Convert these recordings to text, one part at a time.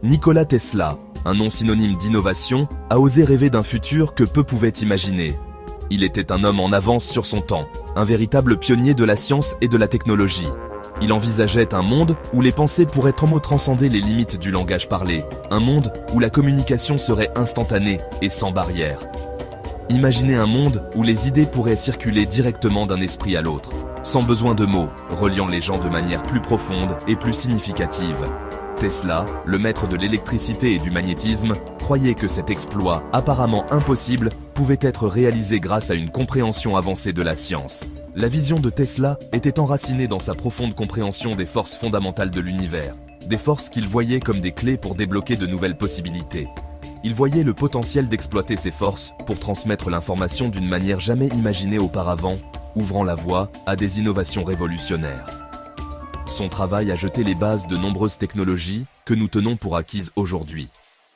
Nikola Tesla, un nom synonyme d'innovation, a osé rêver d'un futur que peu pouvaient imaginer. Il était un homme en avance sur son temps, un véritable pionnier de la science et de la technologie. Il envisageait un monde où les pensées pourraient transcender les limites du langage parlé, un monde où la communication serait instantanée et sans barrière. Imaginez un monde où les idées pourraient circuler directement d'un esprit à l'autre, sans besoin de mots, reliant les gens de manière plus profonde et plus significative. Tesla, le maître de l'électricité et du magnétisme, croyait que cet exploit, apparemment impossible, pouvait être réalisé grâce à une compréhension avancée de la science. La vision de Tesla était enracinée dans sa profonde compréhension des forces fondamentales de l'univers, des forces qu'il voyait comme des clés pour débloquer de nouvelles possibilités. Il voyait le potentiel d'exploiter ces forces pour transmettre l'information d'une manière jamais imaginée auparavant, ouvrant la voie à des innovations révolutionnaires. Son travail a jeté les bases de nombreuses technologies que nous tenons pour acquises aujourd'hui.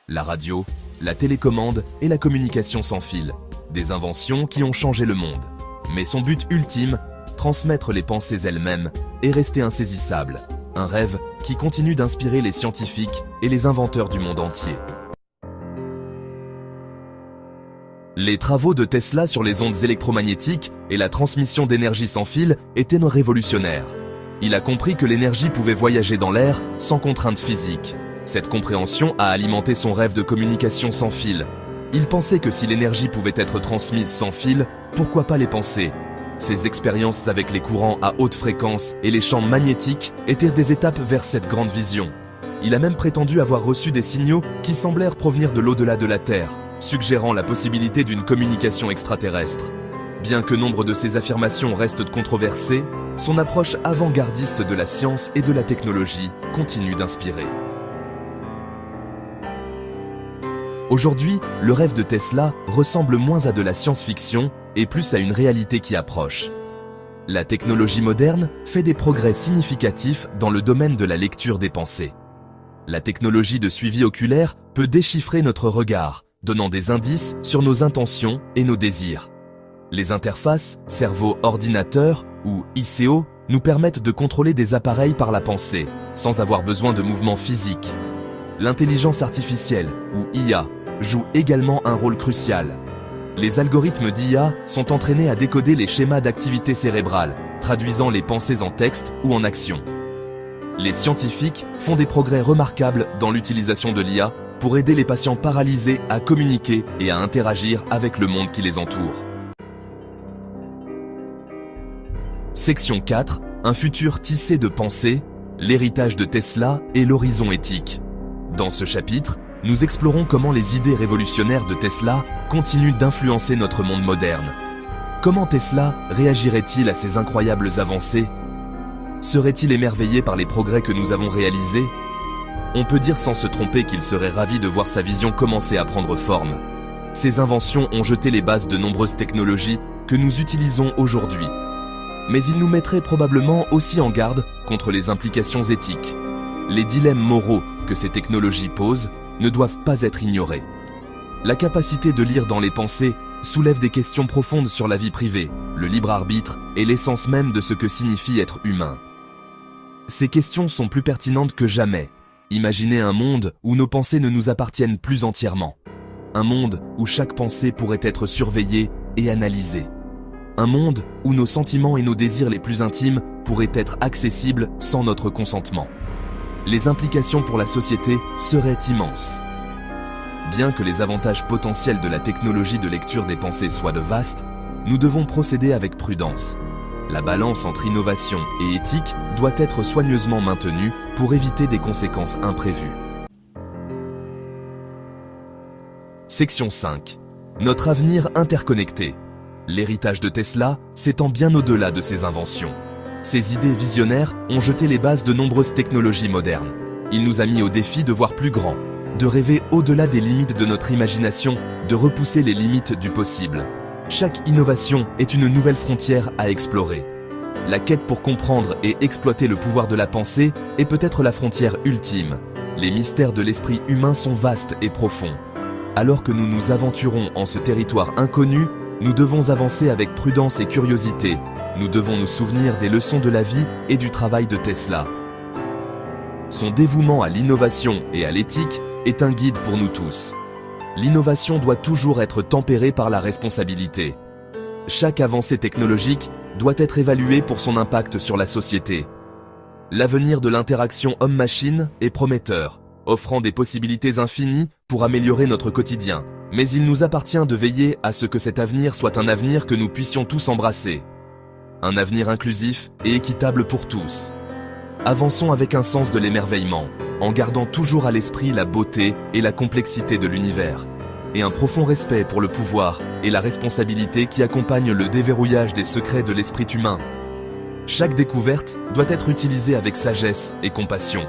La radio, la télécommande et la communication sans fil, des inventions qui ont changé le monde. Mais son but ultime, transmettre les pensées elles-mêmes, est resté insaisissable, un rêve qui continue d'inspirer les scientifiques et les inventeurs du monde entier. Les travaux de Tesla sur les ondes électromagnétiques et la transmission d'énergie sans fil étaient révolutionnaires. Il a compris que l'énergie pouvait voyager dans l'air sans contrainte physique. Cette compréhension a alimenté son rêve de communication sans fil. Il pensait que si l'énergie pouvait être transmise sans fil, pourquoi pas les pensées? Ses expériences avec les courants à haute fréquence et les champs magnétiques étaient des étapes vers cette grande vision. Il a même prétendu avoir reçu des signaux qui semblèrent provenir de l'au-delà de la Terre, suggérant la possibilité d'une communication extraterrestre. Bien que nombre de ses affirmations restent controversées, son approche avant-gardiste de la science et de la technologie continue d'inspirer. Aujourd'hui, le rêve de Tesla ressemble moins à de la science-fiction et plus à une réalité qui approche. La technologie moderne fait des progrès significatifs dans le domaine de la lecture des pensées. La technologie de suivi oculaire peut déchiffrer notre regard, donnant des indices sur nos intentions et nos désirs. Les interfaces cerveau-ordinateur ou ICO nous permettent de contrôler des appareils par la pensée, sans avoir besoin de mouvements physiques. L'intelligence artificielle ou IA joue également un rôle crucial. Les algorithmes d'IA sont entraînés à décoder les schémas d'activité cérébrale, traduisant les pensées en texte ou en action. Les scientifiques font des progrès remarquables dans l'utilisation de l'IA pour aider les patients paralysés à communiquer et à interagir avec le monde qui les entoure. Section 4. Un futur tissé de pensées, l'héritage de Tesla et l'horizon éthique. Dans ce chapitre, nous explorons comment les idées révolutionnaires de Tesla continuent d'influencer notre monde moderne. Comment Tesla réagirait-il à ces incroyables avancées? Serait-il émerveillé par les progrès que nous avons réalisés? On peut dire sans se tromper qu'il serait ravi de voir sa vision commencer à prendre forme. Ces inventions ont jeté les bases de nombreuses technologies que nous utilisons aujourd'hui. Mais il nous mettrait probablement aussi en garde contre les implications éthiques. Les dilemmes moraux que ces technologies posent ne doivent pas être ignorés. La capacité de lire dans les pensées soulève des questions profondes sur la vie privée, le libre arbitre et l'essence même de ce que signifie être humain. Ces questions sont plus pertinentes que jamais. Imaginez un monde où nos pensées ne nous appartiennent plus entièrement. Un monde où chaque pensée pourrait être surveillée et analysée. Un monde où nos sentiments et nos désirs les plus intimes pourraient être accessibles sans notre consentement. Les implications pour la société seraient immenses. Bien que les avantages potentiels de la technologie de lecture des pensées soient de vastes, nous devons procéder avec prudence. La balance entre innovation et éthique doit être soigneusement maintenue pour éviter des conséquences imprévues. Section 5. Notre avenir interconnecté. L'héritage de Tesla s'étend bien au-delà de ses inventions. Ces idées visionnaires ont jeté les bases de nombreuses technologies modernes. Il nous a mis au défi de voir plus grand, de rêver au-delà des limites de notre imagination, de repousser les limites du possible. Chaque innovation est une nouvelle frontière à explorer. La quête pour comprendre et exploiter le pouvoir de la pensée est peut-être la frontière ultime. Les mystères de l'esprit humain sont vastes et profonds. Alors que nous nous aventurons en ce territoire inconnu, nous devons avancer avec prudence et curiosité. Nous devons nous souvenir des leçons de la vie et du travail de Tesla. Son dévouement à l'innovation et à l'éthique est un guide pour nous tous. L'innovation doit toujours être tempérée par la responsabilité. Chaque avancée technologique doit être évaluée pour son impact sur la société. L'avenir de l'interaction homme-machine est prometteur, offrant des possibilités infinies pour améliorer notre quotidien. Mais il nous appartient de veiller à ce que cet avenir soit un avenir que nous puissions tous embrasser. Un avenir inclusif et équitable pour tous. Avançons avec un sens de l'émerveillement, en gardant toujours à l'esprit la beauté et la complexité de l'univers, et un profond respect pour le pouvoir et la responsabilité qui accompagnent le déverrouillage des secrets de l'esprit humain. Chaque découverte doit être utilisée avec sagesse et compassion.